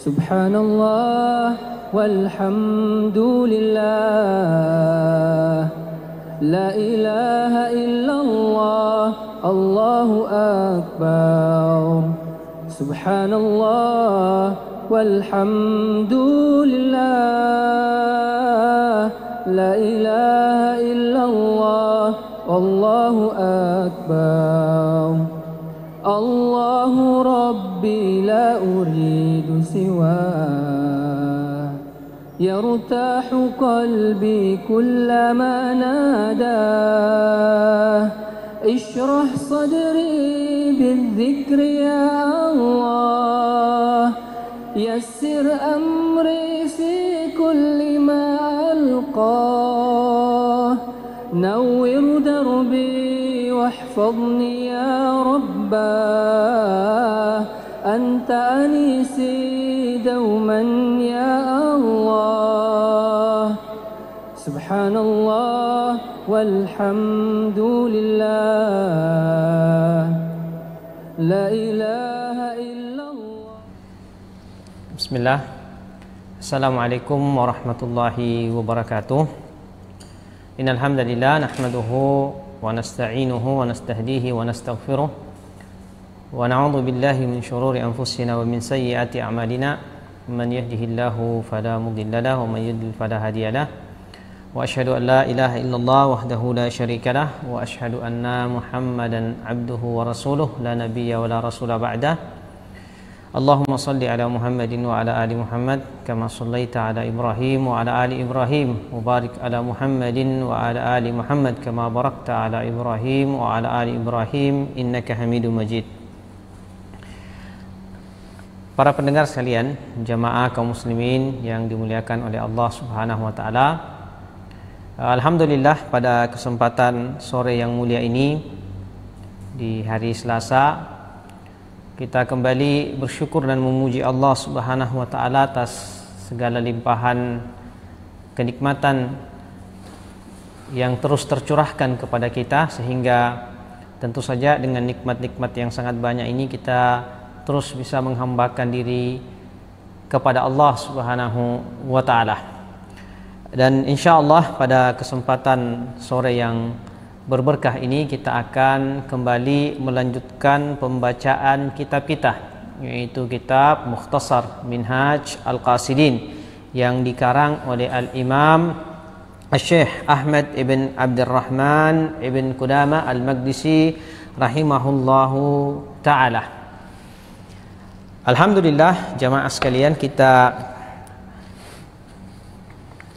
Subhanallah walhamdulillah, la ilaha illallah, Allahu akbar. Subhanallah walhamdulillah, la ilaha illallah, Allahu akbar. Allahu Rabbi la uridu siwah, yartahu qalbi kullama nadah. Ishrah sadri bidzikri ya Allah, yassir amri fi kulli ma alqah. Nawwir darbi wahfadni ya Rabbah, anta anisi dawman ya Allah. Subhanallah walhamdulillah, la ilaha illallah. Bismillah. Assalamualaikum warahmatullahi wabarakatuh. Innal hamdalillah nahmaduhu wa nasta'inuhu wa nastahdihi wa nastaghfiruh wa na'udzu billahi min shururi anfusina wa min sayyiati a'malina. Man yahdihillahu fala mudilla lahu wa man yudlil fala hadiya lahu. Wa asyhadu an la ilaha illallah wahdahu la syarika lah wa asyhadu anna Muhammadan abduhu wa rasuluh la nabiyya wa la rasula ba'dah. Allahumma salli ala Muhammadin wa ala ali Muhammad kama sallaita ala Ibrahim wa ala ali Ibrahim wa barik ala Muhammadin wa ala ali Muhammad kama barakta ala Ibrahim wa ala ali Ibrahim innaka Hamidum Majid. Para pendengar sekalian, jamaah kaum muslimin yang dimuliakan oleh Allah Subhanahu wa taala. Alhamdulillah, pada kesempatan sore yang mulia ini di hari Selasa, kita kembali bersyukur dan memuji Allah Subhanahu wa taala atas segala limpahan kenikmatan yang terus tercurahkan kepada kita, sehingga tentu saja dengan nikmat-nikmat yang sangat banyak ini kita terus bisa menghambakan diri kepada Allah Subhanahu wa taala. Dan insyaallah pada kesempatan sore yang berberkah ini kita akan kembali melanjutkan pembacaan kitab kita, yaitu kitab Mukhtasar Minhaj Al-Qasidin yang dikarang oleh Al-Imam Syekh Ahmad ibn Abdurrahman ibn Qudamah Al-Maqdisi rahimahullahu ta'ala. Alhamdulillah, jamaah sekalian, kita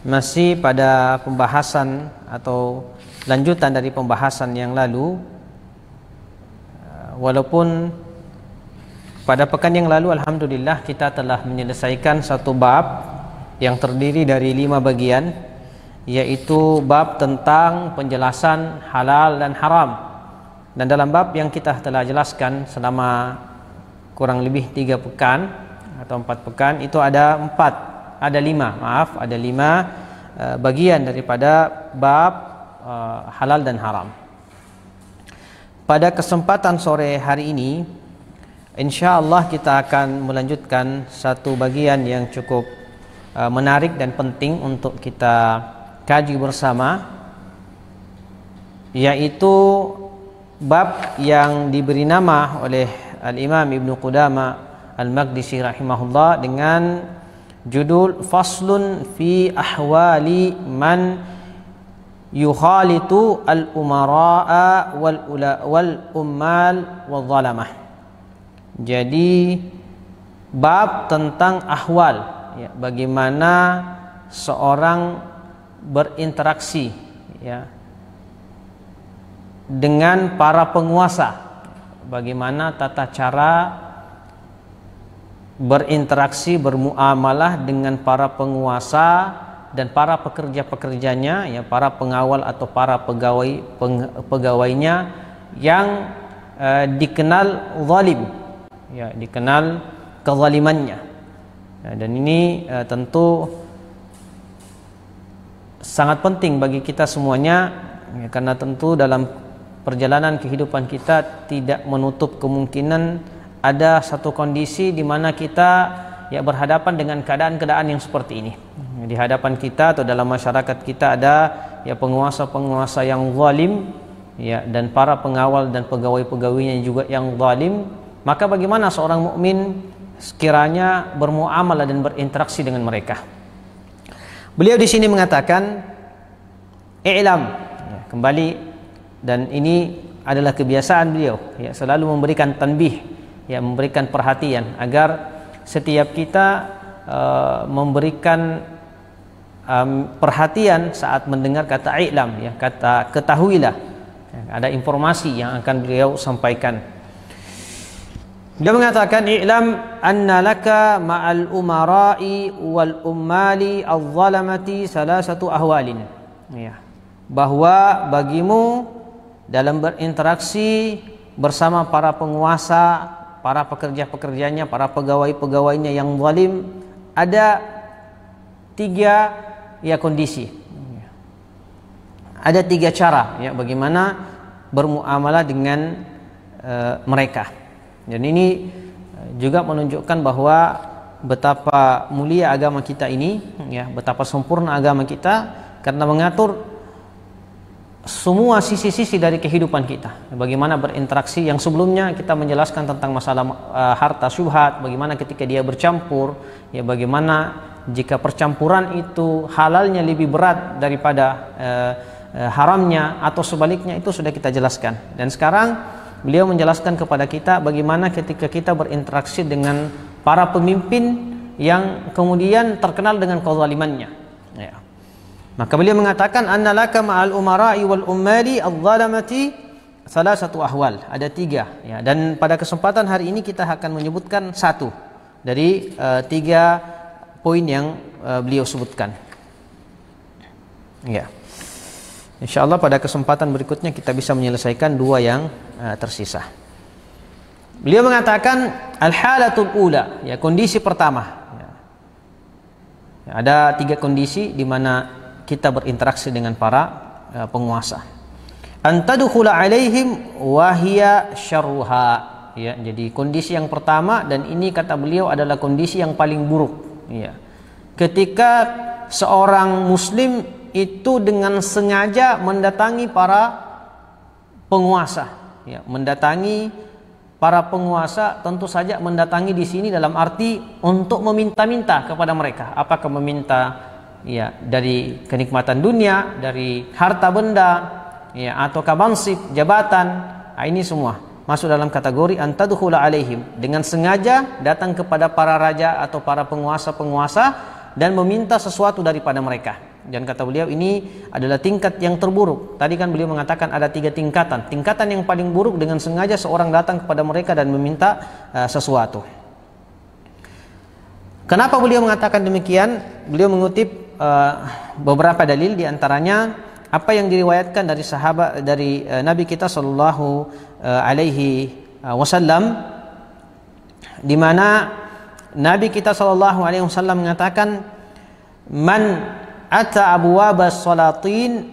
masih pada pembahasan atau lanjutan dari pembahasan yang lalu. Walaupun pada pekan yang lalu alhamdulillah kita telah menyelesaikan satu bab yang terdiri dari 5 bagian, yaitu bab tentang penjelasan halal dan haram. Dan dalam bab yang kita telah jelaskan selama kurang lebih 3 pekan atau 4 pekan, itu ada 5 bagian daripada bab halal dan haram. Pada kesempatan sore hari ini insyaallah kita akan melanjutkan satu bagian yang cukup menarik dan penting untuk kita kaji bersama, yaitu bab yang diberi nama oleh Al-Imam Ibnu Qudamah Al-Maqdisi rahimahullah dengan judul Faslun fi ahwali man yukhalitu al-umara'a wal ummal wal zalamah. Jadi bab tentang ahwal, ya, bagaimana seorang berinteraksi, ya, dengan para penguasa, bagaimana tata cara berinteraksi, bermuamalah dengan para penguasa dan para pekerja-pekerjanya, ya, para pengawal atau para pegawainya yang dikenal zalim, ya, dikenal kezalimannya. Ya, dan ini tentu sangat penting bagi kita semuanya, ya, karena tentu dalam perjalanan kehidupan kita tidak menutup kemungkinan ada satu kondisi di mana kita ya berhadapan dengan keadaan-keadaan yang seperti ini. Di hadapan kita atau dalam masyarakat kita ada ya penguasa-penguasa yang zalim, ya, dan para pengawal dan pegawai-pegawainya juga yang zalim. Maka bagaimana seorang mukmin sekiranya bermuamalah dan berinteraksi dengan mereka? Beliau di sini mengatakan i'lam, ya, kembali, dan ini adalah kebiasaan beliau, ya, selalu memberikan tanbih, ya, memberikan perhatian agar setiap kita memberikan perhatian saat mendengar kata i'lam, ya, kata ketahuilah, ya, ada informasi yang akan beliau sampaikan. Dia mengatakan i'lam anna laka ma'al umara'i wal ummali adh-dhalamati salasatu ahwalin, ya, bahwa bagimu dalam berinteraksi bersama para penguasa, para pekerja-pekerjanya, para pegawai-pegawainya yang zalim, ada 3 ya kondisi. Ada 3 cara, ya, bagaimana bermuamalah dengan mereka. Dan ini juga menunjukkan bahwa betapa mulia agama kita ini, ya, betapa sempurna agama kita karena mengatur semua sisi-sisi dari kehidupan kita. Bagaimana berinteraksi, yang sebelumnya kita menjelaskan tentang masalah harta syubhat, bagaimana ketika dia bercampur, ya, bagaimana jika percampuran itu halalnya lebih berat daripada haramnya, atau sebaliknya, itu sudah kita jelaskan. Dan sekarang beliau menjelaskan kepada kita bagaimana ketika kita berinteraksi dengan para pemimpin yang kemudian terkenal dengan kezalimannya, ya. Maka beliau mengatakan annalaka ma'al umara'i wal ummali adh-dhalamati salasatu ahwal, ada 3, ya. Dan pada kesempatan hari ini kita akan menyebutkan 1 dari 3 poin yang beliau sebutkan, ya. Insyaallah pada kesempatan berikutnya kita bisa menyelesaikan 2 yang tersisa. Beliau mengatakan al-halatul ula, ya, kondisi pertama, ya. Ada 3 kondisi di mana kita berinteraksi dengan para penguasa. Antadkhula alaihim wa hiya syarruha, ya. Jadi kondisi yang pertama, dan ini kata beliau adalah kondisi yang paling buruk, ya. Ketika seorang muslim itu dengan sengaja mendatangi para penguasa, ya, mendatangi para penguasa, tentu saja mendatangi di sini dalam arti untuk meminta-minta kepada mereka. Apakah meminta, ya, dari kenikmatan dunia, dari harta benda, ya, atau mansib, jabatan. Nah, ini semua masuk dalam kategori antadkhula alaihim, dengan sengaja datang kepada para raja atau para penguasa-penguasa dan meminta sesuatu daripada mereka. Dan kata beliau ini adalah tingkat yang terburuk. Tadi kan beliau mengatakan ada 3 tingkatan. Tingkatan yang paling buruk dengan sengaja seorang datang kepada mereka dan meminta sesuatu. Kenapa beliau mengatakan demikian? Beliau mengutip beberapa dalil, diantaranya apa yang diriwayatkan dari sahabat, dari Nabi kita sallallahu alaihi wasallam, di mana Nabi kita sallallahu alaihi wasallam mengatakan, man ata abwabas salatin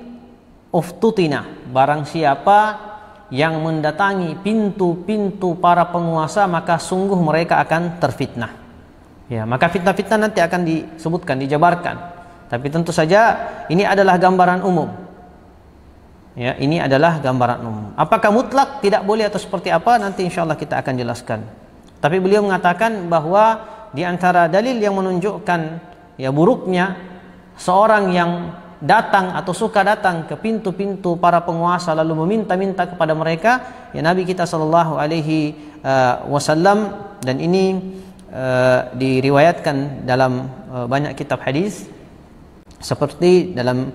uftutina, barang siapa yang mendatangi pintu-pintu para penguasa maka sungguh mereka akan terfitnah, ya. Maka fitnah-fitnah nanti akan disebutkan, dijabarkan. Tapi tentu saja ini adalah gambaran umum, ya, ini adalah gambaran umum. Apakah mutlak tidak boleh atau seperti apa, nanti insyaallah kita akan jelaskan. Tapi beliau mengatakan bahwa di antara dalil yang menunjukkan, ya, buruknya seorang yang datang atau suka datang ke pintu-pintu para penguasa lalu meminta-minta kepada mereka, ya, Nabi kita sallallahu alaihi wasallam, dan ini diriwayatkan dalam banyak kitab hadis, seperti dalam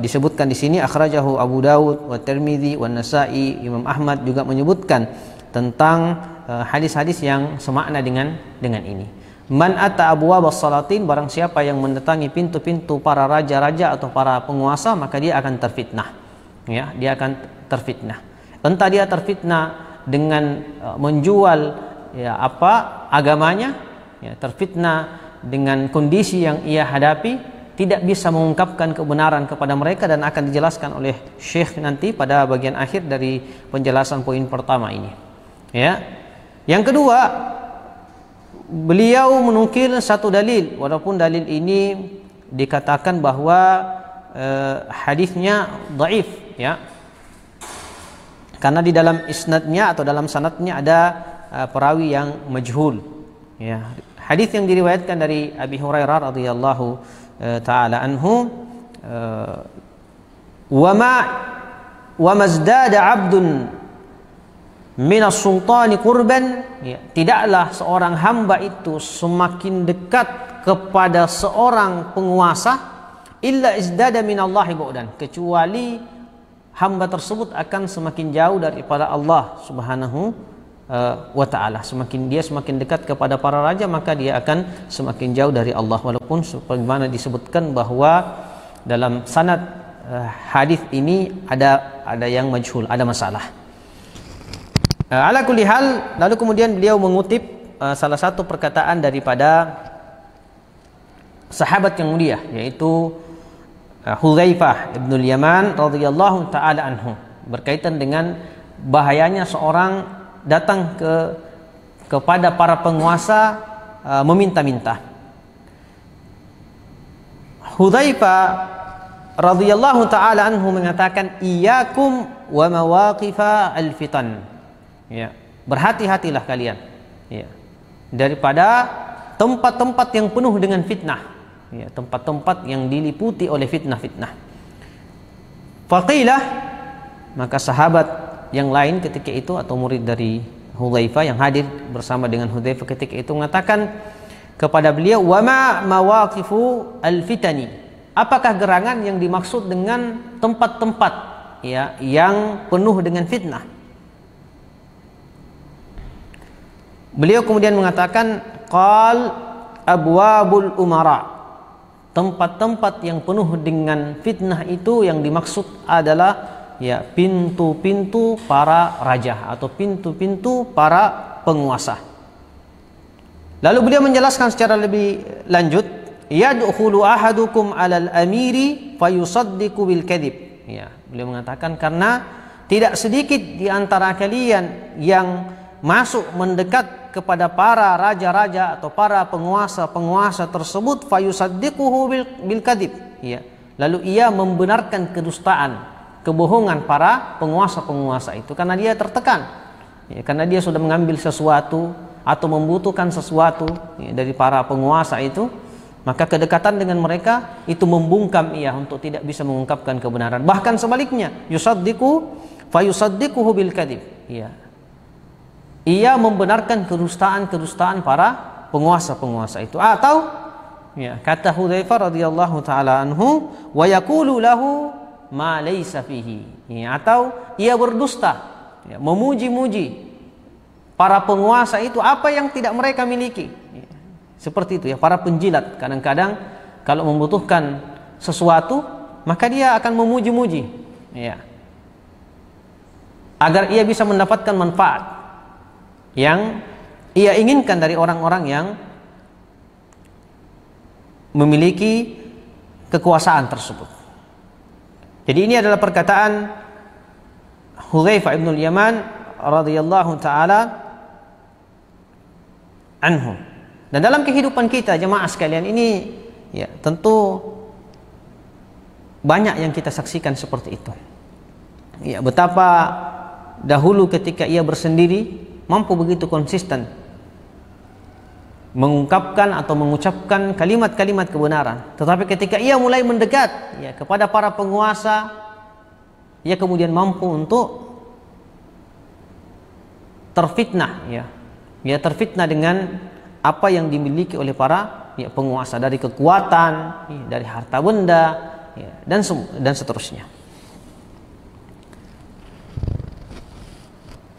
disebutkan di sini akhrajahu Abu Dawud wa Tirmidzi wa Nasa'i, Imam Ahmad juga menyebutkan tentang hadis-hadis yang semakna dengan ini. Man ata abwabas salatin, barang siapa yang mendatangi pintu-pintu para raja-raja atau para penguasa maka dia akan terfitnah, ya, dia akan terfitnah. Entah dia terfitnah dengan menjual, ya, apa agamanya, ya, terfitnah dengan kondisi yang ia hadapi, tidak bisa mengungkapkan kebenaran kepada mereka, dan akan dijelaskan oleh Syekh nanti pada bagian akhir dari penjelasan poin pertama ini, ya. Yang kedua, beliau menukil satu dalil, walaupun dalil ini dikatakan bahwa hadisnya dhaif, ya, karena di dalam isnadnya atau dalam sanadnya ada perawi yang majhul, ya. Hadis yang diriwayatkan dari Abi Hurairah radhiyallahu taala anhu, wa mazdada 'abdun minas sultani qurban, ya, tidaklah seorang hamba itu semakin dekat kepada seorang penguasa illa izdada minallahi bu'dan, kecuali hamba tersebut akan semakin jauh daripada Allah Subhanahu wa ta'ala. Semakin dia semakin dekat kepada para raja, maka dia akan semakin jauh dari Allah, walaupun sebagaimana disebutkan bahwa dalam sanad hadis ini ada yang majhul, ada masalah. Ala kulli hal, lalu kemudian beliau mengutip salah satu perkataan daripada sahabat yang mulia, yaitu Hudzaifah ibnul Yaman radhiyallahu taala anhu, berkaitan dengan bahayanya seorang datang kepada para penguasa meminta-minta. Hudzaifah radhiyallahu taala anhu mengatakan, iyyakum wa mawaqifa al-fitan, ya, berhati-hatilah kalian, ya, daripada tempat-tempat yang penuh dengan fitnah, ya, tempat-tempat yang diliputi oleh fitnah-fitnah. Faqilah, maka sahabat yang lain ketika itu atau murid dari Hudzaifah yang hadir bersama dengan Hudzaifah ketika itu mengatakan kepada beliau, wa ma mawaqifu al-fitani, apakah gerangan yang dimaksud dengan tempat-tempat, ya, yang penuh dengan fitnah? Beliau kemudian mengatakan, qal abwabul umara, tempat-tempat yang penuh dengan fitnah itu yang dimaksud adalah, ya, pintu-pintu para raja atau pintu-pintu para penguasa. Lalu beliau menjelaskan secara lebih lanjut, yadkhulu ahadukum 'alal amiri fayusaddiqu bil kadhib, ya, beliau mengatakan karena tidak sedikit di antara kalian yang masuk mendekat kepada para raja-raja atau para penguasa-penguasa tersebut, fayusaddiquhu bil kadhib, ya, lalu ia membenarkan kedustaan, kebohongan para penguasa-penguasa itu karena dia tertekan, ya, karena dia sudah mengambil sesuatu atau membutuhkan sesuatu, ya, dari para penguasa itu, maka kedekatan dengan mereka itu membungkam ia untuk tidak bisa mengungkapkan kebenaran. Bahkan sebaliknya, fayusaddiquhu bil kadhib, ya, ia membenarkan kedustaan-kedustaan para penguasa-penguasa itu. Atau, ya, kata Hudzaifah radhiyallahu taala anhu, wa yaqulu lahu ma laysa fihi, ya, atau ia berdusta, ya, memuji-muji para penguasa itu apa yang tidak mereka miliki, ya, seperti itu, ya, para penjilat kadang-kadang kalau membutuhkan sesuatu maka dia akan memuji-muji, ya, agar ia bisa mendapatkan manfaat yang ia inginkan dari orang-orang yang memiliki kekuasaan tersebut. Jadi ini adalah perkataan Hudzaifah ibnul Yaman radhiyallahu taala anhu. Dan dalam kehidupan kita jemaah sekalian ini, ya, tentu banyak yang kita saksikan seperti itu. Ya, betapa dahulu ketika ia bersendiri mampu begitu konsisten mengungkapkan atau mengucapkan kalimat-kalimat kebenaran, tetapi ketika ia mulai mendekat, ya, kepada para penguasa, ia kemudian mampu untuk terfitnah, ya, terfitnah dengan apa yang dimiliki oleh para, ya, penguasa, dari kekuatan, ya, dari harta benda, ya, dan seterusnya.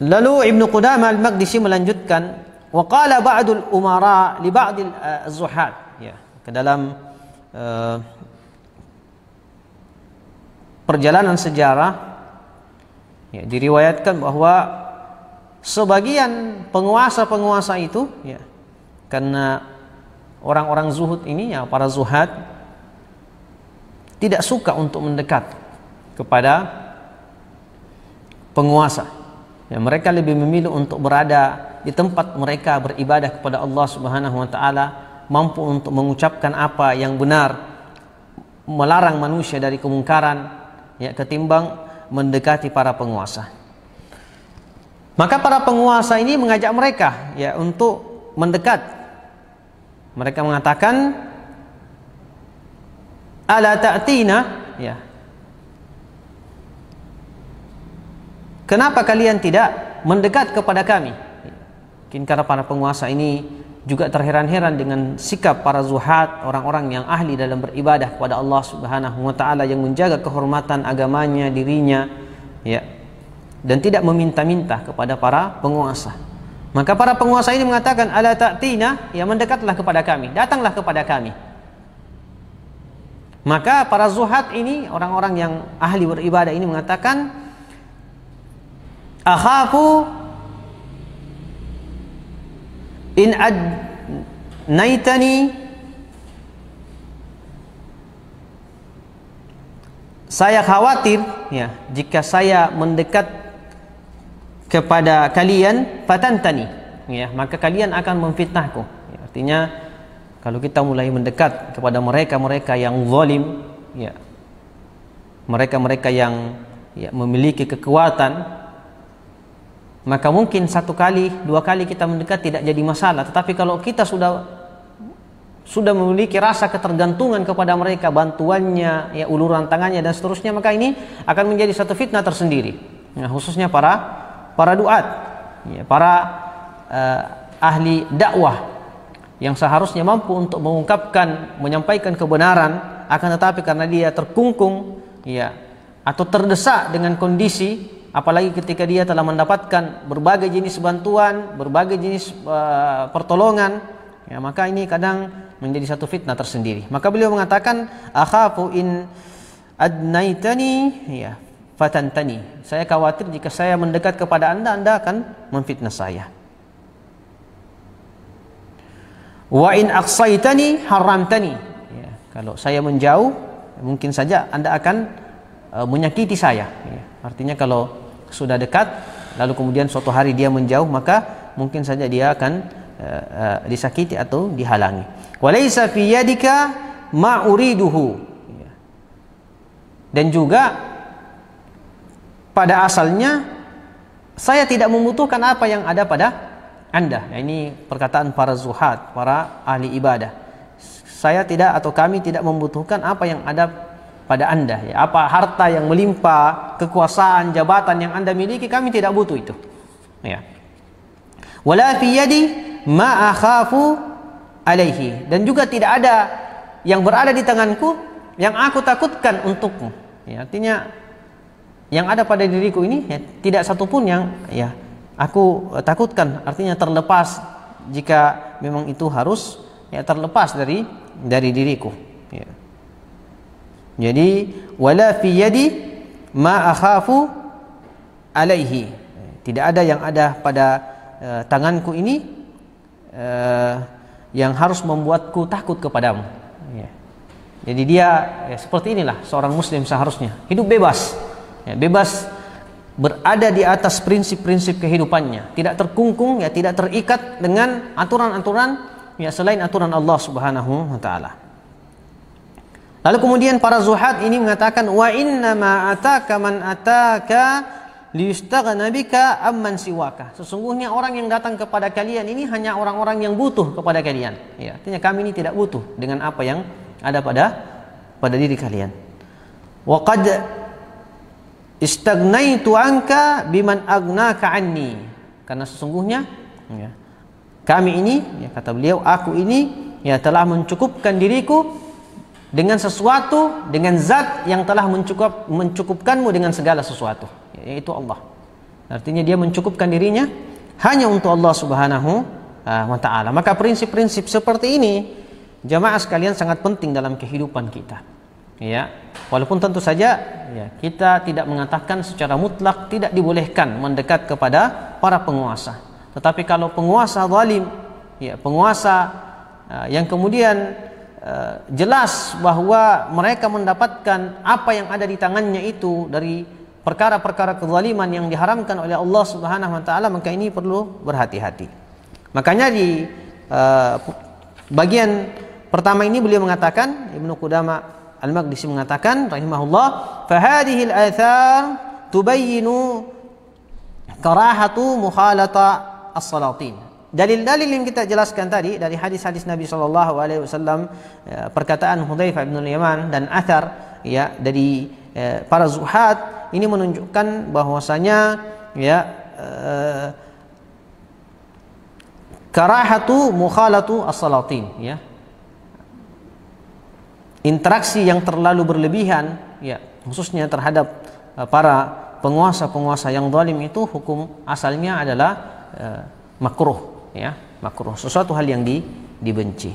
Lalu Ibnu Qudamah al-Maqdisi melanjutkan, wa qala ba'dul umara li ba'dil az-zuhad, ya, ke dalam perjalanan sejarah, ya, diriwayatkan bahwa sebagian penguasa-penguasa itu, ya, karena orang-orang zuhud ini, ya, para zuhad tidak suka untuk mendekat kepada penguasa, ya, mereka lebih memilih untuk berada di tempat mereka beribadah kepada Allah Subhanahu wa taala, mampu untuk mengucapkan apa yang benar, melarang manusia dari kemungkaran, ya, ketimbang mendekati para penguasa. Maka para penguasa ini mengajak mereka, ya, untuk mendekat. Mereka mengatakan, ala ta'tina, ya, kenapa kalian tidak mendekat kepada kami? Mungkin karena para penguasa ini juga terheran-heran dengan sikap para zuhad, orang-orang yang ahli dalam beribadah kepada Allah Subhanahu wa taala, yang menjaga kehormatan agamanya, dirinya, ya, dan tidak meminta-minta kepada para penguasa. Maka para penguasa ini mengatakan, ala ta'tina, ya, mendekatlah kepada kami, datanglah kepada kami. Maka para zuhad ini, orang-orang yang ahli beribadah ini mengatakan, akhafu in adnaitani, saya khawatir, ya, jika saya mendekat kepada kalian, fatantani, ya, maka kalian akan memfitnahku. Ya, artinya kalau kita mulai mendekat kepada mereka-mereka yang zalim, ya, mereka-mereka yang, ya, memiliki kekuatan, maka mungkin satu kali, dua kali kita mendekat tidak jadi masalah. Tetapi kalau kita sudah memiliki rasa ketergantungan kepada mereka, bantuannya, ya, uluran tangannya dan seterusnya, maka ini akan menjadi satu fitnah tersendiri. Nah, khususnya para duat, ya, para ahli dakwah yang seharusnya mampu untuk mengungkapkan, menyampaikan kebenaran, akan tetapi karena dia terkungkung, ya, atau terdesak dengan kondisi, apalagi ketika dia telah mendapatkan berbagai jenis bantuan, berbagai jenis pertolongan, ya, maka ini kadang menjadi satu fitnah tersendiri. Maka beliau mengatakan, akhafu in adnaitani, ya, fatantani, saya khawatir jika saya mendekat kepada anda akan memfitnah saya. Wa in aqsaitani haramtani, ya, kalau saya menjauh, mungkin saja anda akan menyakiti saya, ya. Artinya kalau sudah dekat lalu kemudian suatu hari dia menjauh, maka mungkin saja dia akan disakiti atau dihalangi. Walaysa fi yadika ma uriduhu, ya. Dan juga pada asalnya saya tidak membutuhkan apa yang ada pada anda. Ya, ini perkataan para zuhad, para ahli ibadah. Saya tidak, atau kami tidak membutuhkan apa yang ada pada anda, ya, apa harta yang melimpah, kekuasaan, jabatan yang anda miliki, kami tidak butuh itu, ya. Wala fi yadi ma akhafu alaihi, dan juga tidak ada yang berada di tanganku yang aku takutkan untukmu, ya. Artinya yang ada pada diriku ini, ya, tidak satupun yang, ya, aku takutkan. Artinya terlepas, jika memang itu harus, ya, terlepas dari diriku, ya. Jadi wala fi yadi ma akhafu alaihi, tidak ada yang ada pada tanganku ini yang harus membuatku takut kepadamu, ya. Jadi dia, ya, seperti inilah seorang muslim seharusnya hidup bebas, ya, bebas berada di atas prinsip-prinsip kehidupannya, tidak terkungkung, ya, tidak terikat dengan aturan-aturan, ya, selain aturan Allah Subhanahu wa taala. Lalu kemudian para zuhad ini mengatakan, wa inna ma ataka man ataka liyustaghna bika amman siwaka, sesungguhnya orang yang datang kepada kalian ini hanya orang-orang yang butuh kepada kalian, ya. Artinya kami ini tidak butuh dengan apa yang ada pada diri kalian. Wa qad istaghnaitu anka biman aghnaka anni, karena sesungguhnya, ya, kami ini, ya, kata beliau, aku ini, ya, telah mencukupkan diriku dengan sesuatu, dengan zat yang telah mencukupkanmu dengan segala sesuatu, yaitu Allah. Artinya dia mencukupkan dirinya hanya untuk Allah Subhanahu wa taala. Maka prinsip-prinsip seperti ini, jamaah sekalian, sangat penting dalam kehidupan kita, ya. Walaupun tentu saja, ya, kita tidak mengatakan secara mutlak tidak dibolehkan mendekat kepada para penguasa. Tetapi kalau penguasa zalim, ya, penguasa yang kemudian jelas bahwa mereka mendapatkan apa yang ada di tangannya itu dari perkara-perkara kezaliman yang diharamkan oleh Allah Subhanahu wa taala, maka ini perlu berhati-hati. Makanya di bagian pertama ini beliau mengatakan, Ibnu Qudamah Al-Maqdisi mengatakan rahimahullah, fa hadhihi al-athar tubayyinu karahatu mukhalata as-salatin. Dalil-dalil yang kita jelaskan tadi dari hadis-hadis Nabi sallallahu alaihi wasallam, perkataan Hudzaifah bin Yaman dan athar ya dari para zuhad, ini menunjukkan bahwasanya ya karahatu mukhalatu as-salatin, ya, interaksi yang terlalu berlebihan ya khususnya terhadap para penguasa-penguasa yang zalim itu hukum asalnya adalah makruh, ya, makruh, sesuatu hal yang dibenci.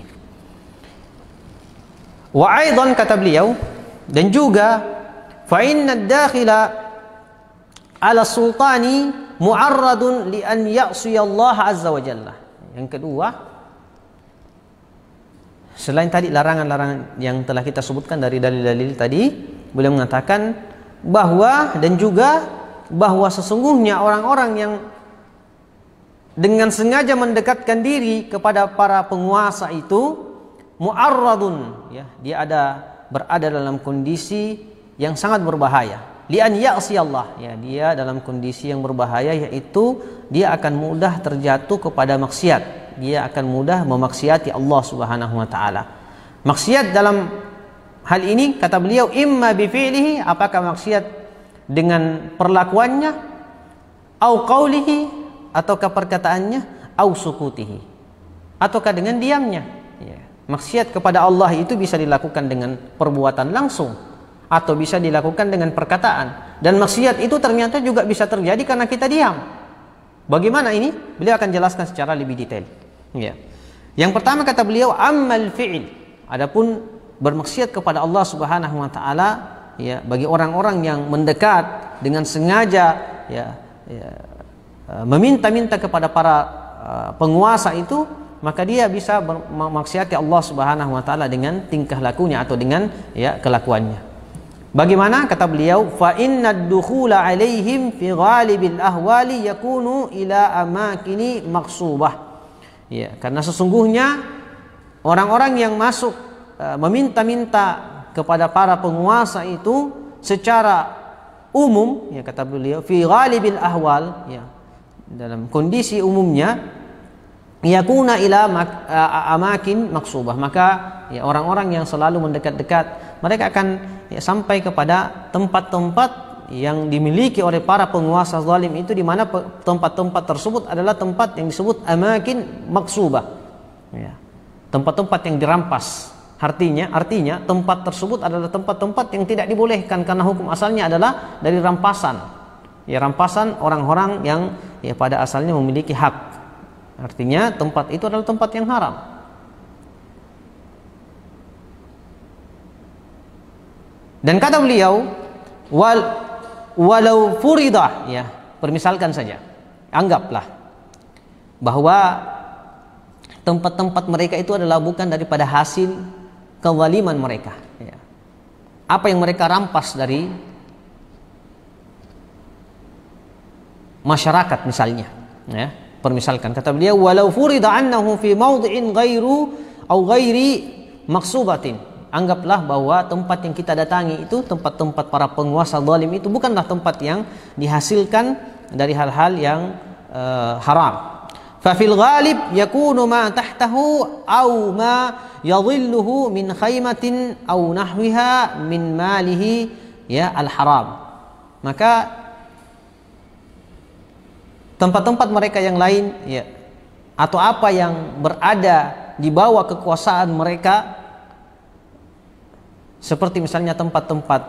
Wa aidan, kata beliau, dan juga fa inna ad-dakhila ala sultani mu'arradun li an ya'si Allah azza wa jalla. Yang kedua, selain tadi larangan-larangan yang telah kita sebutkan dari dalil-dalil tadi, beliau mengatakan bahwa dan juga bahwa sesungguhnya orang-orang yang dengan sengaja mendekatkan diri kepada para penguasa itu mu'arradun, ya, dia berada dalam kondisi yang sangat berbahaya. Li'an ya'si Allah, ya, dia dalam kondisi yang berbahaya, yaitu dia akan mudah terjatuh kepada maksiat. Dia akan mudah memaksiati Allah Subhanahu wa taala. Maksiat dalam hal ini, kata beliau, imma bi fi'lihi, apakah maksiat dengan perlakuannya, au qaulihi, ataukah perkataannya, au sukutihi, ataukah dengan diamnya. Ya. Maksiat kepada Allah itu bisa dilakukan dengan perbuatan langsung atau bisa dilakukan dengan perkataan. Dan maksiat itu ternyata juga bisa terjadi karena kita diam. Bagaimana ini? Beliau akan jelaskan secara lebih detail. Ya. Yang pertama, kata beliau, ammal fi'il, adapun bermaksiat kepada Allah Subhanahu wa taala, ya, bagi orang-orang yang mendekat dengan sengaja meminta-minta kepada para penguasa itu, maka dia bisa memaksiati Allah Subhanahu wa taala dengan tingkah lakunya atau dengan kelakuannya. Bagaimana? Kata beliau, fa innad dukhula alaihim fi ghalibil ahwali yakunu ila amakini maqsubah. Ya, karena sesungguhnya orang-orang yang masuk meminta-minta kepada para penguasa itu secara umum, ya, kata beliau, fi ghalibil ahwal, ya, dalam kondisi umumnya, yakuna ila amakin maksubah, maka ya orang-orang yang selalu mendekat-dekat, mereka akan sampai kepada tempat-tempat yang dimiliki oleh para penguasa zalim itu, di mana tempat-tempat tersebut adalah tempat yang disebut amakin maksubah, ya, tempat-tempat yang dirampas. Artinya tempat tersebut adalah tempat-tempat yang tidak dibolehkan karena hukum asalnya adalah dari rampasan. Ya, rampasan orang-orang yang ya pada asalnya memiliki hak. Artinya tempat itu adalah tempat yang haram. Dan kata beliau, walau furidah, ya, permisalkan saja, anggaplah bahwa tempat-tempat mereka itu adalah bukan daripada hasil kezaliman mereka, ya. Apa yang mereka rampas dari masyarakat misalnya, ya, permisalkan, kata beliau, walau furida annahu fi mawdhi'in ghairu au ghairi maqsubatin, anggaplah bahwa tempat yang kita datangi itu, tempat-tempat para penguasa zalim itu bukanlah tempat yang dihasilkan dari hal-hal yang haram. Fa fil ghalib yakunu ma tahtahu au ma yadhilluhu min khaymatin au nahwiha min malihi, ya, al-haram. Maka tempat-tempat mereka yang lain, ya, atau apa yang berada di bawah kekuasaan mereka, seperti misalnya tempat-tempat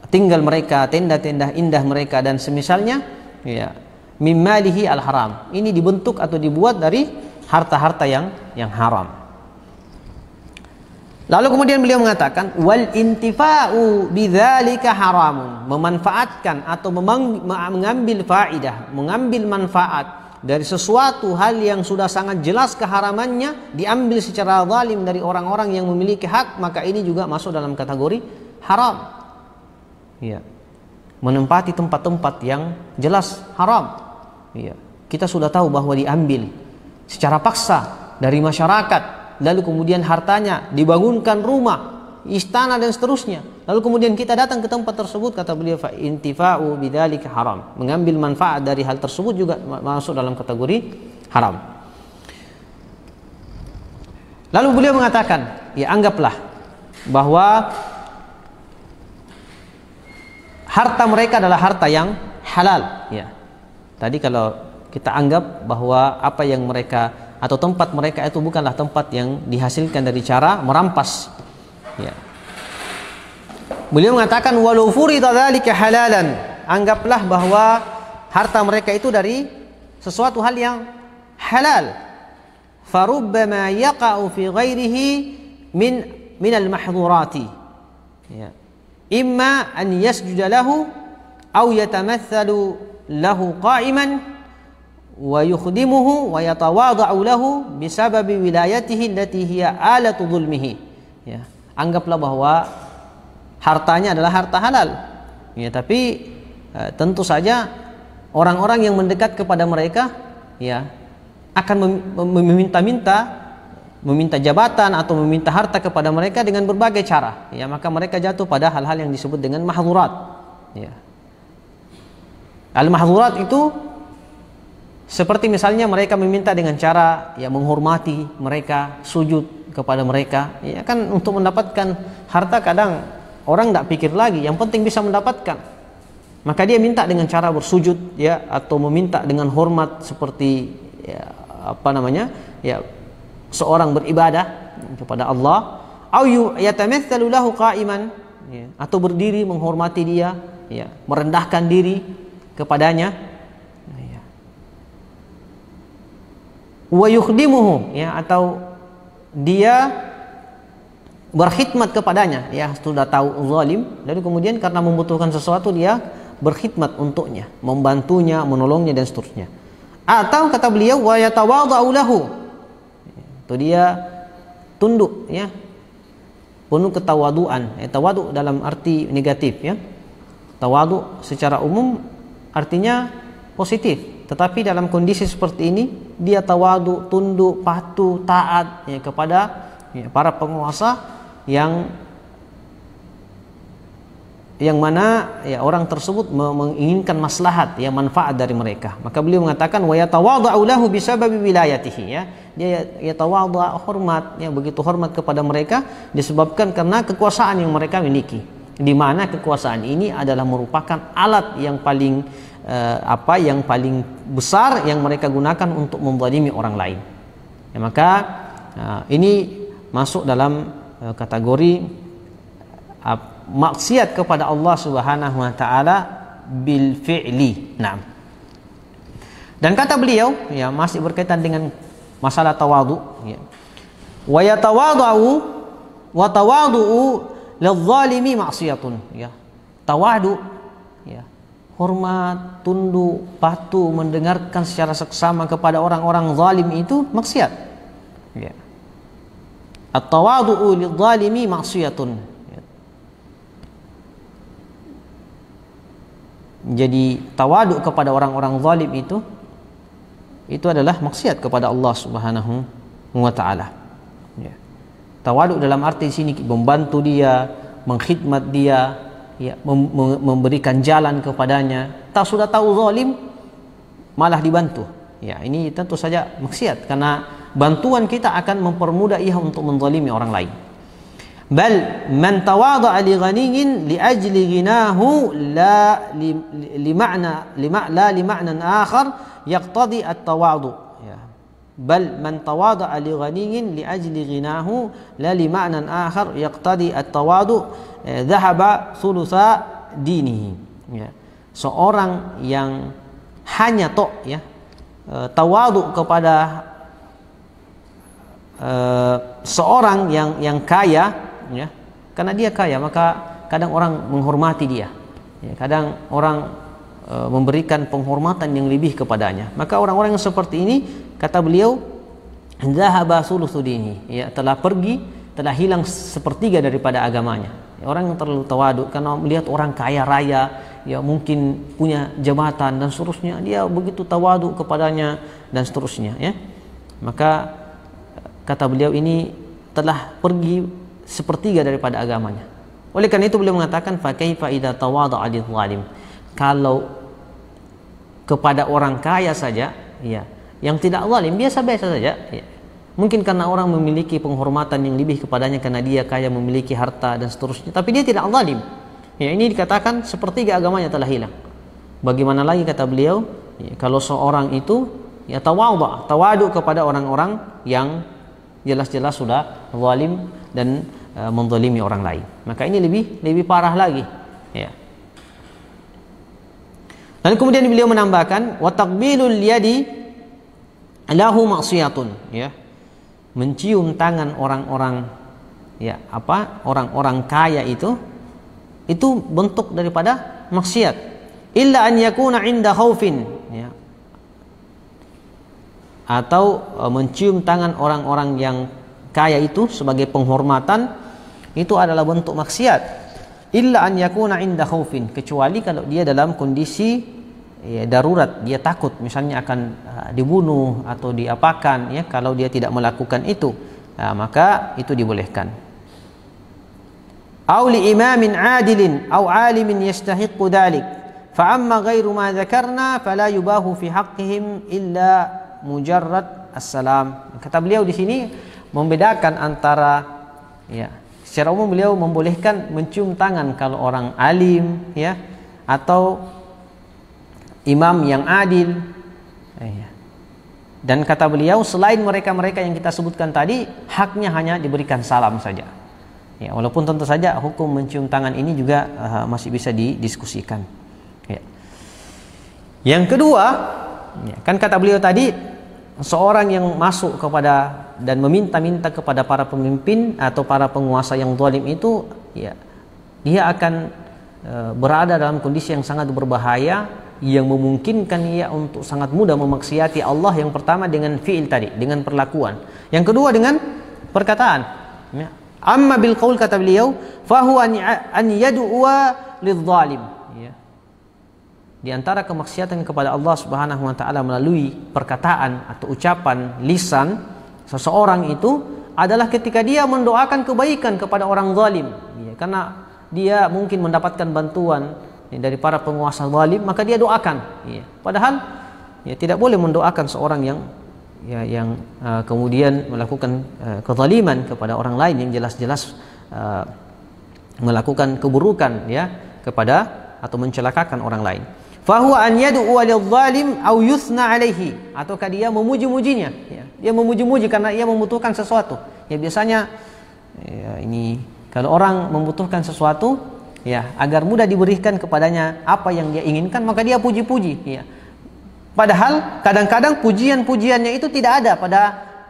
tinggal mereka, tenda-tenda indah mereka dan semisalnya, ya, mimalihi al-haram, ini dibentuk atau dibuat dari harta-harta yang haram. Lalu kemudian beliau mengatakan, wal intifa'u bidzalika haramun, memanfaatkan atau mengambil faidah, mengambil manfaat dari sesuatu hal yang sudah sangat jelas keharamannya, diambil secara zalim dari orang-orang yang memiliki hak, maka ini juga masuk dalam kategori haram. Ya. menempati tempat-tempat yang jelas haram. Ya. Kita sudah tahu bahwa diambil secara paksa dari masyarakat, lalu kemudian hartanya dibangunkan rumah, istana dan seterusnya. Lalu kemudian kita datang ke tempat tersebut, kata beliau, fa intifa'u bidzalika haram. Mengambil manfaat dari hal tersebut juga masuk dalam kategori haram. Lalu beliau mengatakan, ya anggaplah bahwa harta mereka adalah harta yang halal. Ya. Tadi kalau kita anggap bahwa apa yang mereka atau tempat mereka itu bukanlah tempat yang dihasilkan dari cara merampas. Ya. Beliau mengatakan walau furida dzalika halalan, anggaplah bahwa harta mereka itu dari sesuatu hal yang halal. Farubbama yaqa'u fi ghairihi min al-mahdhurati. Ya. Imma an yasjuda lahu aw yatamathalu lahu qa'iman wa yukhdimuhu wa yatawada'u lahu bisababi wilayatihi allati hiya alatu dhulmihi. Ya, anggaplah bahwa hartanya adalah harta halal. Ya, tapi tentu saja orang-orang yang mendekat kepada mereka ya akan meminta jabatan atau meminta harta kepada mereka dengan berbagai cara. Ya, maka mereka jatuh pada hal-hal yang disebut dengan mahdhurat. Ya. Al-mahdhurat itu seperti misalnya mereka meminta dengan cara ya menghormati mereka, sujud kepada mereka. Ya kan, untuk mendapatkan harta kadang orang tidak pikir lagi, yang penting bisa mendapatkan. Maka dia minta dengan cara bersujud ya, atau meminta dengan hormat seperti ya, ya seorang beribadah kepada Allah, au yatamatsalu lahu qa'iman, ya, atau berdiri menghormati dia, ya, merendahkan diri kepadanya, ya. Wa yukhdimuhu, ya, atau dia berkhidmat kepadanya, ya, sudah tahu zalim, lalu kemudian karena membutuhkan sesuatu dia berkhidmat untuknya, membantunya, menolongnya dan seterusnya. Atau kata beliau wa yatawada'u lahu, itu dia tunduk, ya, penuh ketawaduan. Tawadu dalam arti negatif, ya. Tawadu secara umum artinya positif, tetapi dalam kondisi seperti ini dia tawadu, tunduk, patuh, taat ya, kepada ya, para penguasa yang mana ya orang tersebut menginginkan maslahat ya, manfaat dari mereka. Maka beliau mengatakan wa yatawada'u lahu bisababi wilayatihi, ya. Dia yatawadha, hormat, ya, begitu hormat kepada mereka disebabkan karena kekuasaan yang mereka miliki, di mana kekuasaan ini adalah merupakan alat yang paling yang paling besar yang mereka gunakan untuk menzalimi orang lain. Ya, maka ini masuk dalam kategori maksiat kepada Allah Subhanahu wa taala bil fi'li. Naam. Dan kata beliau, ya, masih berkaitan dengan masalah tawadu, ya. Wa yatawadhu wa tawadhu lidh-dhalimi maksiyatun, ya. Tawadu, ya, hormat, tunduk, patuh, mendengarkan secara seksama kepada orang-orang zalim itu maksiat. Ya. At-tawadhu lidh-dhalimi maksiyatun. Jadi tawaduk kepada orang-orang zalim itu adalah maksiat kepada Allah Subhanahu wa taala. Ya. Tawaduk dalam arti sini membantu dia, mengkhidmat dia, ya, memberikan jalan kepadanya. Sudah tahu zalim malah dibantu. Ya, ini tentu saja maksiat karena bantuan kita akan mempermudah ia untuk menzalimi orang lain. Bal man tawadha'a li ghaniyyin li ajli ghinahu la li ma'nan akhar yaqtadi at-tawadhu, ya. Bal man tawadha'a li ghaniyyin li ajli ghinahu la li ma'nan akhar yaqtadi at-tawadhu dhahaba thulutha dinihi, ya. Seorang yang hanya ya, tawadhu kepada seorang yang kaya, ya, karena dia kaya maka kadang orang menghormati dia, ya, kadang orang memberikan penghormatan yang lebih kepadanya. Maka orang-orang yang seperti ini, kata beliau, dhahaba thuluthu dinihi, ya, telah hilang sepertiga daripada agamanya. Ya, orang yang terlalu tawadu karena melihat orang kaya raya ya mungkin punya jabatan dan seterusnya, dia begitu tawadu kepadanya dan seterusnya, ya. Maka kata beliau ini telah pergi sepertiga daripada agamanya. Oleh karena itu beliau mengatakan fa kaifa idza tawada'a lidh-dhalim. Kalau kepada orang kaya saja, ya, yang tidak zalim, biasa-biasa saja, ya. Mungkin karena orang memiliki penghormatan yang lebih kepadanya karena dia kaya, memiliki harta dan seterusnya, tapi dia tidak zalim. Ya, ini dikatakan sepertiga agamanya telah hilang. Bagaimana lagi kata beliau, ya, kalau seorang itu ya tawadu kepada orang-orang yang jelas-jelas sudah zalim dan menzalimi orang lain. Maka ini lebih parah lagi, ya. Lalu kemudian beliau menambahkan wa taqbilul yadi lahu maksiyatun, ya. Mencium tangan orang-orang, ya, orang-orang kaya itu bentuk daripada maksiat. Illa an yakuna 'inda khaufin, ya. Atau mencium tangan orang-orang yang kaya itu sebagai penghormatan, itu adalah bentuk maksiat. Illa an yakuna 'inda khaufin, kecuali kalau dia dalam kondisi ya, darurat, dia takut misalnya akan dibunuh atau diapakan, ya. Kalau dia tidak melakukan itu, maka itu dibolehkan. Au li imamin adilin au alimin yastahiqqu dhalik fa amma ghairu ma dzakarna fala yubahu fi haqqihim illa mujarrad assalam. Kata beliau di sini membedakan antara, ya, secara umum beliau membolehkan mencium tangan kalau orang alim, ya, atau imam yang adil, ya. Dan kata beliau selain mereka-mereka yang kita sebutkan tadi, haknya hanya diberikan salam saja, ya, walaupun tentu saja hukum mencium tangan ini juga masih bisa didiskusikan, ya. Yang kedua, ya, kan kata beliau tadi seorang yang masuk kepada dan meminta-minta kepada para pemimpin atau para penguasa yang zalim itu, ya, dia akan berada dalam kondisi yang sangat berbahaya, yang memungkinkan ia untuk sangat mudah memaksiati Allah. Yang pertama dengan fi'il tadi, dengan perlakuan. Yang kedua dengan perkataan, ya. Amma bil qaul, kata beliau, fahuwa an yad'uwa lidh-dhalim, ya. Di antara kemaksiatan kepada Allah Subhanahu wa taala melalui perkataan atau ucapan lisan seseorang itu adalah ketika dia mendoakan kebaikan kepada orang zalim, ya. Karena dia mungkin mendapatkan bantuan dari para penguasa zalim, maka dia doakan, ya. Padahal, ya, tidak boleh mendoakan seorang yang, ya, yang kemudian melakukan kezaliman kepada orang lain, yang jelas-jelas melakukan keburukan, ya, kepada atau mencelakakan orang lain. Fahuwa an yad'u lidh-dhalim aw yuthna alaihi, ataukah dia memuji-mujinya, ya. Dia memuji-muji karena ia membutuhkan sesuatu. Ya, biasanya, ya, ini kalau orang membutuhkan sesuatu, ya, agar mudah diberikan kepadanya apa yang dia inginkan, maka dia puji-puji, ya. Padahal kadang-kadang pujian-pujiannya itu tidak ada pada,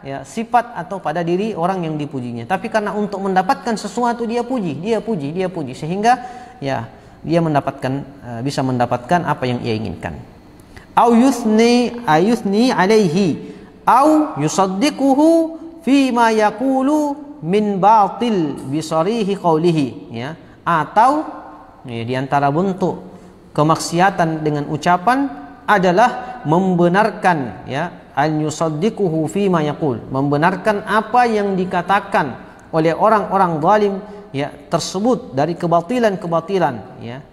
ya, sifat atau pada diri orang yang dipujinya, tapi karena untuk mendapatkan sesuatu dia puji, sehingga, ya, dia bisa mendapatkan apa yang ia inginkan. Au yuthni alaihi au yusaddiquhu fi ma yaqulu min batil bi sarihi qawlihi, ya. Atau, ya, di antara bentuk kemaksiatan dengan ucapan adalah membenarkan, ya, an yusaddiquhu fi ma yaqul, membenarkan apa yang dikatakan oleh orang-orang zalim, ya, tersebut dari kebatilan-kebatilan, ya.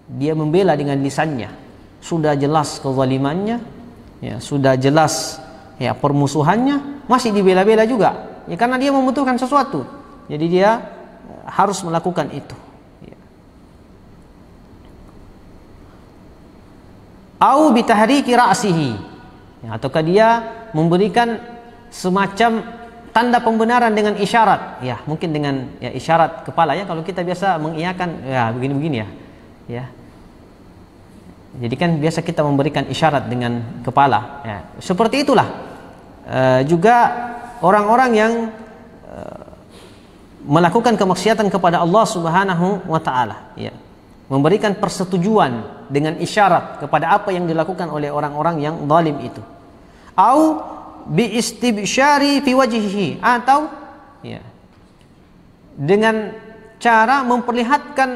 Dia membela dengan lisannya, sudah jelas kezalimannya, ya, sudah jelas, ya, permusuhannya, masih dibela-bela juga, ya, karena dia membutuhkan sesuatu, jadi dia harus melakukan itu, ya. Au bitahriki ra'sihi, ya, ataukah dia memberikan semacam tanda pembenaran dengan isyarat, ya, mungkin dengan, ya, isyarat kepala, ya, kalau kita biasa mengiyakan, ya, begini-begini, ya, ya. Jadi kan biasa kita memberikan isyarat dengan kepala, ya. Seperti itulah juga orang-orang yang melakukan kemaksiatan kepada Allah Subhanahu wa taala, ya, memberikan persetujuan dengan isyarat kepada apa yang dilakukan oleh orang-orang yang zalim itu. Au bi istibsyari fi wajhihi, atau, ya, dengan cara memperlihatkan,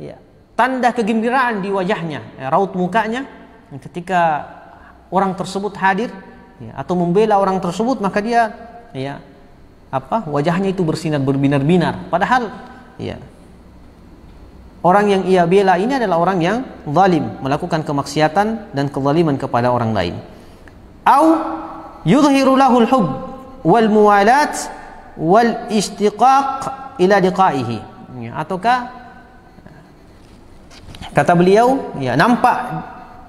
ya, tanda kegembiraan di wajahnya, raut mukanya ketika orang tersebut hadir, ya, atau membela orang tersebut, maka dia, ya, wajahnya itu bersinar berbinar-binar. Padahal, ya, orang yang ia bela ini adalah orang yang zalim, melakukan kemaksiatan dan kezaliman kepada orang lain. Au yudhiru lahul hub wal muwalat wal istiqaq ila liqaihi, ya, ataukah kata beliau, ya, nampak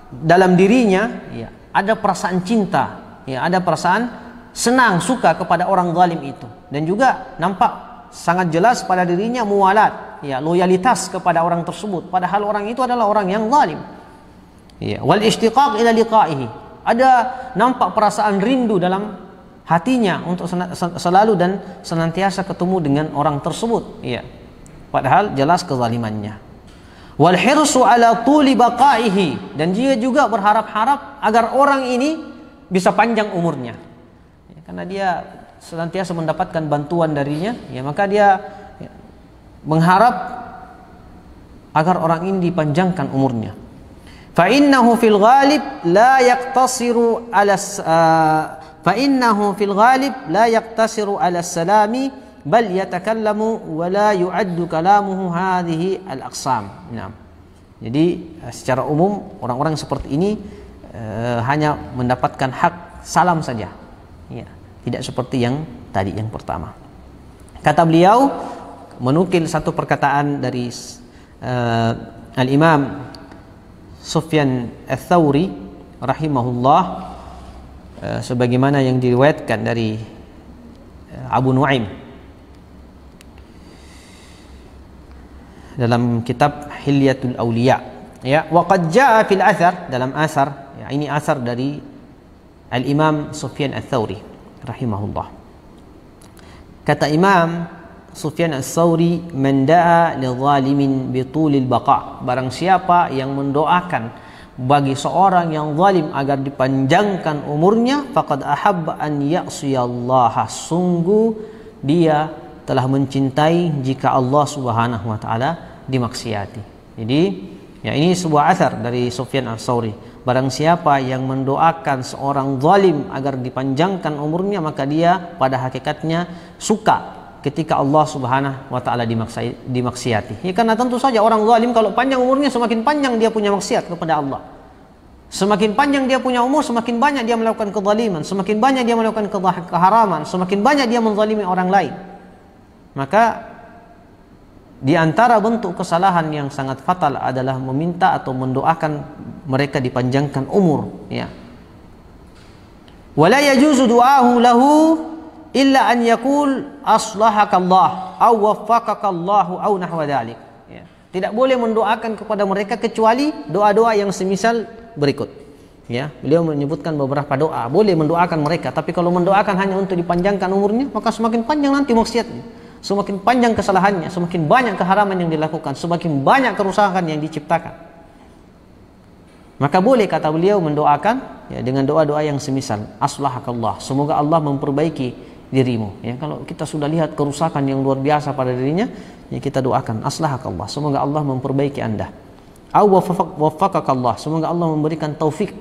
dalam dirinya, ya, ada perasaan cinta, ya, ada perasaan senang, suka kepada orang zalim itu, dan juga nampak sangat jelas pada dirinya muwalat, ya, loyalitas kepada orang tersebut, padahal orang itu adalah orang yang zalim. Ya, wal istiqaq ila liqaihi, ada nampak perasaan rindu dalam hatinya untuk selalu dan senantiasa ketemu dengan orang tersebut, ya, padahal jelas kezalimannya. Wal hirsu ala tuli baqaihi, dan dia juga berharap-harap agar orang ini bisa panjang umurnya, ya, karena dia senantiasa mendapatkan bantuan darinya, ya, maka dia, ya, mengharap agar orang ini dipanjangkan umurnya. Fa innahu fil ghalib la yaqtasiru ala salami bal yatakallamu wa la yu'addu kalamuhu hadhihi al-aqsam. Nah, jadi secara umum orang-orang seperti ini hanya mendapatkan hak salam saja, ya, tidak seperti yang tadi, yang pertama. Kata beliau menukil satu perkataan dari Al-Imam Sufyan Ats-Tsauri rahimahullah, sebagaimana yang diriwayatkan dari Abu Nuaim dalam kitab Hilyatul Auliya, ya, wa qad jaa fil athar, dalam asar, ya, ini asar dari Al-Imam Sufyan Ats-Tsauri rahimahullah. Kata Imam Sufyan Ats-Tsauri, man da'a lidh-dhalimin bitulil baqa, barang siapa yang mendoakan bagi seorang yang zalim agar dipanjangkan umurnya, faqad ahabba an ya'siyallaha, sungguh dia telah mencintai jika Allah Subhanahu wa taala dimaksiati. Jadi, ya, ini sebuah asar dari Sufyan Ats-Tsauri. Barang siapa yang mendoakan seorang zalim agar dipanjangkan umurnya, maka dia pada hakikatnya suka ketika Allah Subhanahu wa taala dimaksiati. Ya, karena tentu saja orang zalim kalau panjang umurnya, semakin panjang dia punya maksiat kepada Allah. Semakin panjang dia punya umur, semakin banyak dia melakukan kezaliman, semakin banyak dia melakukan keharaman, semakin banyak dia menzalimi orang lain. Maka di antara bentuk kesalahan yang sangat fatal adalah meminta atau mendoakan mereka dipanjangkan umur, ya. Wala yajuzu du'ahu lahu illa an yaqul aslahakallah aw waffaqakallahu aw nahwa dzalik, ya. Tidak boleh mendoakan kepada mereka kecuali doa-doa yang semisal berikut, ya. Beliau menyebutkan beberapa doa, boleh mendoakan mereka, tapi kalau mendoakan hanya untuk dipanjangkan umurnya, maka semakin panjang nanti maksiatnya, semakin panjang kesalahannya, semakin banyak keharaman yang dilakukan, semakin banyak kerusakan yang diciptakan. Maka boleh, kata beliau, mendoakan, ya, dengan doa-doa yang semisal aslahakallah, semoga Allah memperbaiki dirimu, ya. Kalau kita sudah lihat kerusakan yang luar biasa pada dirinya, ya, kita doakan aslahakallah, semoga Allah memperbaiki Anda. Au waffaqakallah, semoga Allah memberikan taufik,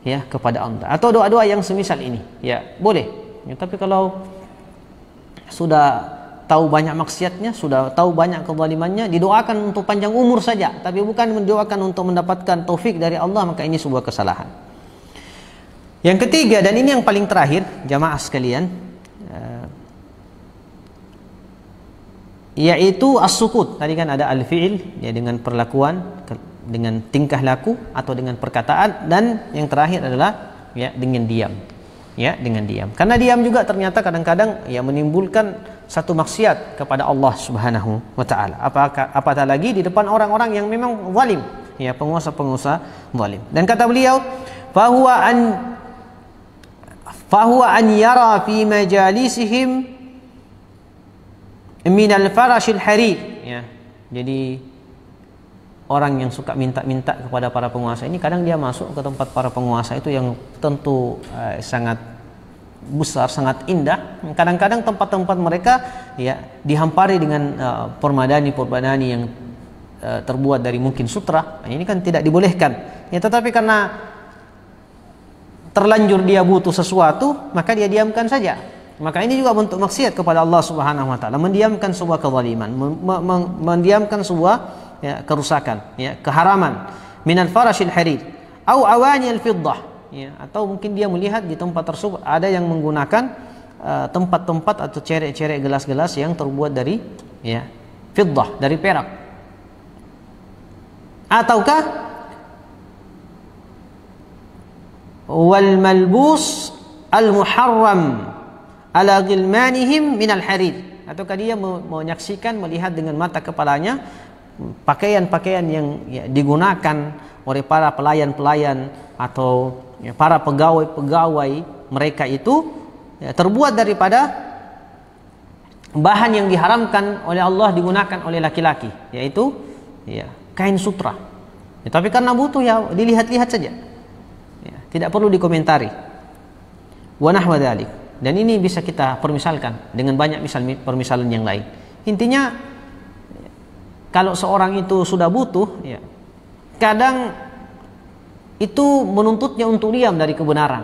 ya, kepada Anda. Atau doa-doa yang semisal ini, ya, boleh, ya. Tapi kalau sudah tahu banyak maksiatnya, sudah tahu banyak kezalimannya, didoakan untuk panjang umur saja, tapi bukan mendoakan untuk mendapatkan taufik dari Allah, maka ini sebuah kesalahan. Yang ketiga, dan ini yang paling terakhir, jamaah sekalian, yaitu as-sukut. Tadi kan ada al-fi'il, ya, dengan perlakuan, dengan tingkah laku atau dengan perkataan, dan yang terakhir adalah, ya, dengan diam. Ya, dengan diam. Karena diam juga ternyata kadang-kadang, ya, menimbulkan satu maksiat kepada Allah Subhanahu wa taala. Apatah lagi di depan orang-orang yang memang zalim, ya, penguasa-penguasa zalim. Dan kata beliau, fahuwa an yara fi majalisihim min al-farashil harir, ya. Jadi orang yang suka minta-minta kepada para penguasa ini, kadang dia masuk ke tempat para penguasa itu yang tentu sangat besar, sangat indah. Kadang-kadang tempat-tempat mereka, ya, dihampari dengan permadani yang terbuat dari mungkin sutra, ini kan tidak dibolehkan. Ya, tetapi karena terlanjur dia butuh sesuatu, maka dia diamkan saja. Maka ini juga bentuk maksiat kepada Allah Subhanahu wa taala, mendiamkan sebuah kezaliman, mendiamkan sebuah kerusakan, keharaman. Minal farashil harir au awani al-fiddah, atau mungkin dia melihat di tempat tersebut ada yang menggunakan tempat-tempat atau cerek-cerek gelas-gelas yang terbuat dari fiddah, dari perak. Ataukah wal malbus al muharram ala ghilmanihim min al harir, ataukah dia menyaksikan, melihat dengan mata kepalanya pakaian-pakaian yang digunakan oleh para pelayan-pelayan atau para pegawai-pegawai mereka itu terbuat daripada bahan yang diharamkan oleh Allah digunakan oleh laki-laki, yaitu kain sutra. Tapi karena butuh, dilihat-lihat saja, tidak perlu dikomentari. Wa nahwa dzalik. Dan ini bisa kita permisalkan dengan banyak permisalan yang lain. Intinya, kalau seorang itu sudah butuh, kadang itu menuntutnya untuk diam dari kebenaran,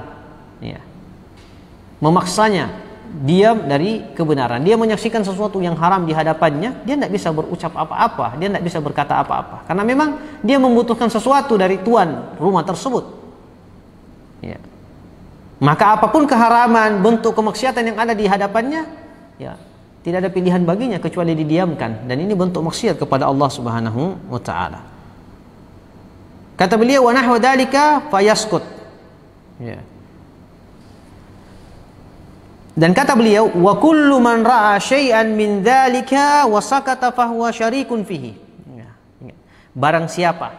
memaksanya diam dari kebenaran. Dia menyaksikan sesuatu yang haram di hadapannya, dia tidak bisa berucap apa-apa, dia tidak bisa berkata apa-apa, karena memang dia membutuhkan sesuatu dari tuan rumah tersebut. Maka apapun keharaman, bentuk kemaksiatan yang ada di hadapannya, tidak ada pilihan baginya kecuali didiamkan. Dan ini bentuk maksiat kepada Allah Subhanahu wa taala. Kata beliau, wa nahwa dzalika fayaskut. Dan kata beliau, wa kullu man ra'a syai'an min dzalika wa sakata fahuwa syarikun fihi. Barang siapa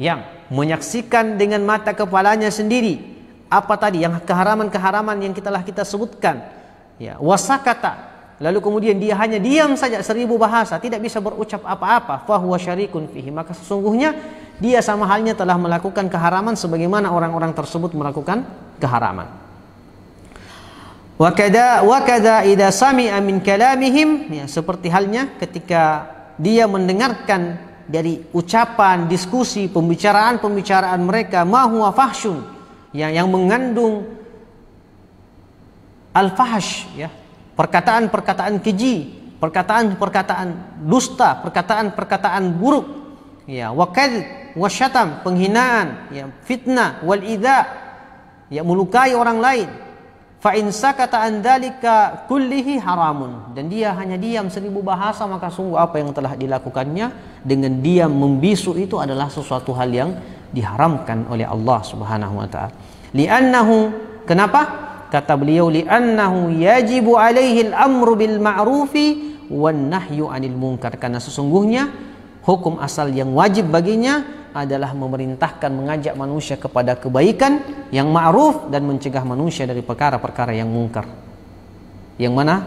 yang menyaksikan dengan mata kepalanya sendiri apa tadi yang keharaman-keharaman yang kita sebutkan, wasakata, lalu kemudian dia hanya diam saja, 1000 bahasa, tidak bisa berucap apa-apa, fahuwa syarikun fihi, maka sesungguhnya dia sama halnya telah melakukan keharaman sebagaimana orang-orang tersebut melakukan keharaman. Wa kadza idza sami'a min kalamihim, seperti halnya ketika dia mendengarkan dari ucapan, diskusi, pembicaraan mereka, ma huwa fahsyun, yang mengandung al-fahsh, perkataan-perkataan keji, perkataan-perkataan dusta, perkataan-perkataan buruk, wakadz wasyatam, penghinaan, fitnah, wal idza, melukai orang lain. Fa in sakata an dzalika kullihi haramun, dan dia hanya diam 1000 bahasa, maka sungguh apa yang telah dilakukannya dengan diam membisu itu adalah sesuatu hal yang diharamkan oleh Allah Subhanahu wa taala. Li'annahu, kenapa? Kata beliau, li'annahu yajibu alaihi al-amru bil ma'rufi wan nahyu 'anil munkar, karena sesungguhnya hukum asal yang wajib baginya adalah memerintahkan, mengajak manusia kepada kebaikan yang ma'ruf dan mencegah manusia dari perkara-perkara yang mungkar, yang mana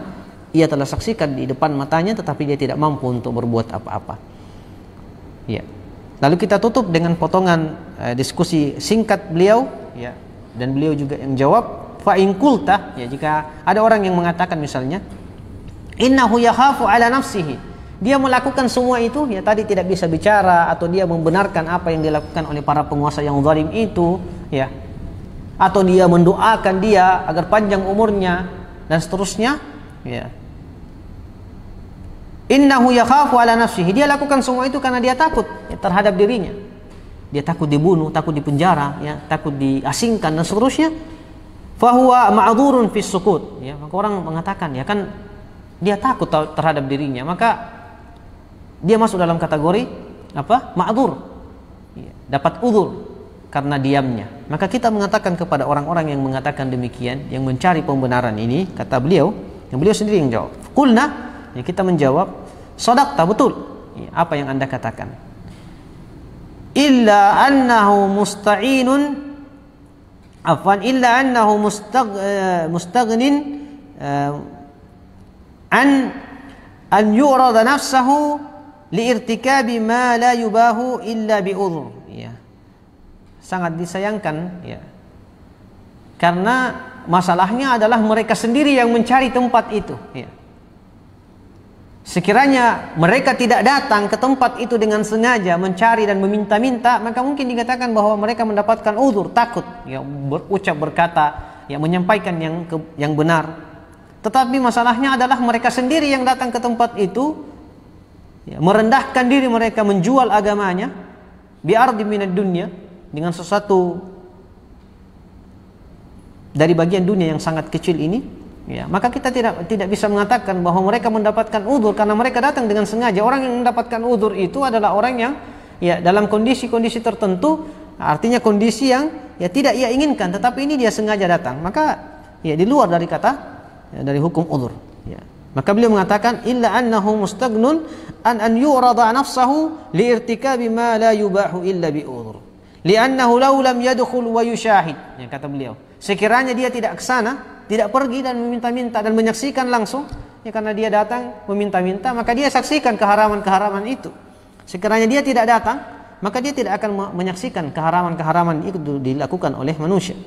ia telah saksikan di depan matanya tetapi dia tidak mampu untuk berbuat apa-apa. Lalu kita tutup dengan potongan diskusi singkat beliau, dan beliau juga yang jawab, fa in qulta, jika ada orang yang mengatakan misalnya, innahu yakhafu ala nafsihi, dia melakukan semua itu, tadi tidak bisa bicara, atau dia membenarkan apa yang dilakukan oleh para penguasa yang zalim itu, atau dia mendoakan dia agar panjang umurnya dan seterusnya, innahu yakhafu ala nafsihi, dia lakukan semua itu karena dia takut terhadap dirinya. Dia takut dibunuh, takut dipenjara, takut diasingkan dan seterusnya. Fahuwa ma'dzurun fis sukut, maka orang mengatakan, kan dia takut terhadap dirinya, maka dia masuk dalam kategori apa? Ma'dzur. Dapat uzur karena diamnya. Maka kita mengatakan kepada orang-orang yang mengatakan demikian, yang mencari pembenaran ini, kata beliau, yang beliau sendiri yang jawab. Qulna, kita menjawab, shadaqta, betul apa yang Anda katakan. Illa annahu musta'inun, illa annahu mustaghnin an yu'rada nafsahu liirtikabi ma la yubahu illa bi'udhur. Sangat disayangkan, karena masalahnya adalah mereka sendiri yang mencari tempat itu. sekiranya mereka tidak datang ke tempat itu dengan sengaja mencari dan meminta-minta, maka mungkin dikatakan bahwa mereka mendapatkan uzur, takut ya berucap berkata, ya menyampaikan yang benar. Tetapi masalahnya adalah mereka sendiri yang datang ke tempat itu, ya, merendahkan diri mereka, menjual agamanya bi'ardi minad dunya, dengan sesuatu dari bagian dunia yang sangat kecil ini. Ya, maka kita tidak bisa mengatakan bahwa mereka mendapatkan uzur karena mereka datang dengan sengaja. Orang yang mendapatkan uzur itu adalah orang yang ya dalam kondisi-kondisi tertentu, artinya kondisi yang ya tidak ia inginkan, tetapi ini dia sengaja datang. Maka ya di luar dari kata ya, dari hukum uzur. Ya. Maka beliau mengatakan illa annahu mustaghnun an yurada nafsahu liirtikabi ma la yubahu illa bi uzur. Li'annahu law lam yadkhul wa yushahid. Ya, kata beliau, sekiranya dia tidak ke sana, tidak pergi dan meminta-minta dan menyaksikan langsung, ya karena dia datang meminta-minta, maka dia saksikan keharaman-keharaman itu. Sekiranya dia tidak datang, maka dia tidak akan menyaksikan keharaman-keharaman itu dilakukan oleh manusia.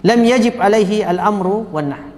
Lam yajib alaihi al-amru wan nahy.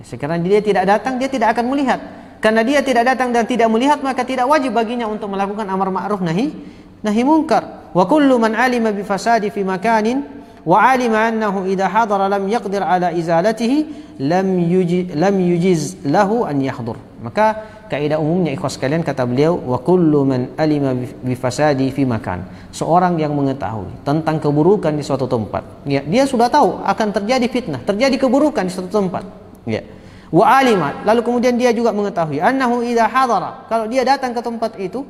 Ya, sekiranya dia tidak datang, dia tidak akan melihat. Karena dia tidak datang dan tidak melihat, maka tidak wajib baginya untuk melakukan amar ma'ruf nahi munkar. Wa kullu man alima bi fasadi fi makanin wa alima annahu idha hadara lam yaqdir ala izalatihi lam yujiz lahu an yahdur. Maka kaidah umumnya ikhwas sekalian, kata beliau, wa kullu man alima bi fasadi fi makan, seorang yang mengetahui tentang keburukan di suatu tempat, ya, dia sudah tahu akan terjadi fitnah, terjadi keburukan di suatu tempat, ya. Wa alima, lalu kemudian dia juga mengetahui annahu idha hadara, kalau dia datang ke tempat itu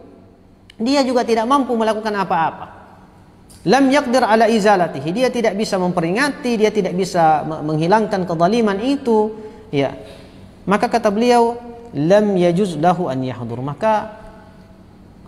dia juga tidak mampu melakukan apa-apa. Lam yaqdir ala izalatihi, dia tidak bisa memperingati, dia tidak bisa menghilangkan kezaliman itu, ya. Maka kata beliau, lam yajuz lahu an yahdur, maka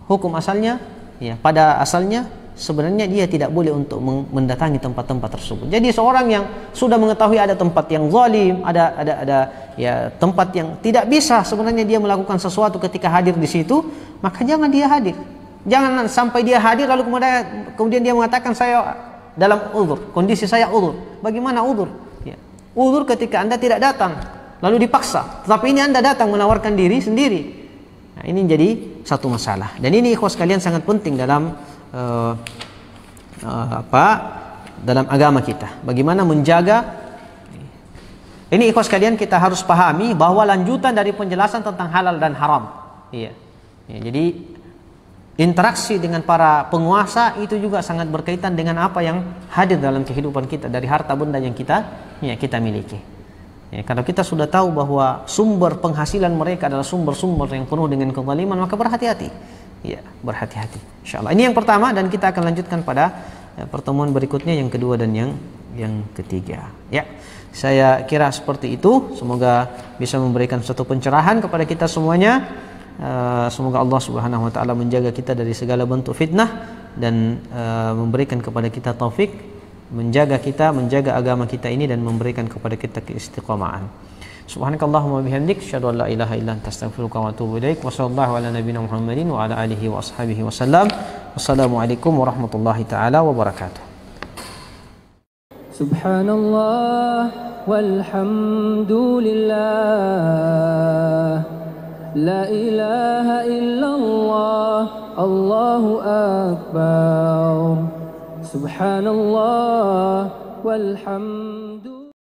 hukum asalnya, ya, pada asalnya sebenarnya dia tidak boleh untuk mendatangi tempat-tempat tersebut. Jadi seorang yang sudah mengetahui ada tempat yang zalim, ada ya tempat yang tidak bisa sebenarnya dia melakukan sesuatu ketika hadir di situ, maka jangan dia hadir. Jangan sampai dia hadir lalu kemudian dia mengatakan saya dalam uzur, kondisi saya uzur. Bagaimana uzur? Ya. Uzur ketika Anda tidak datang lalu dipaksa, tetapi ini Anda datang menawarkan diri sendiri. Nah, ini jadi satu masalah. Dan ini ikhwas kalian sangat penting dalam dalam agama kita. Bagaimana menjaga ini ikhwas kalian, kita harus pahami bahwa lanjutan dari penjelasan tentang halal dan haram. Iya. Ya, jadi interaksi dengan para penguasa itu juga sangat berkaitan dengan apa yang hadir dalam kehidupan kita dari harta benda yang kita miliki. Ya, kalau kita sudah tahu bahwa sumber penghasilan mereka adalah sumber-sumber yang penuh dengan kezaliman, maka berhati-hati. Ya, berhati-hati. Insyaallah. Ini yang pertama, dan kita akan lanjutkan pada pertemuan berikutnya yang kedua dan yang ketiga. Ya. Saya kira seperti itu. Semoga bisa memberikan suatu pencerahan kepada kita semuanya. Semoga Allah Subhanahu wa taala menjaga kita dari segala bentuk fitnah dan memberikan kepada kita taufik menjaga agama kita ini dan memberikan kepada kita keistiqomahan. Subhanakallahumma bihamdik, asyhadu an la ilaha illa anta, astaghfiruka wa atubu ilaik. Wa sallallahu ala nabiyyina Muhammadin wa ala alihi wa ashabihi wasallam. Wassalamualaikum warahmatullahi taala wabarakatuh. Subhanallah walhamdulillah, la ilaha illallah, Allahu akbar. Subhanallah walhamdulillah.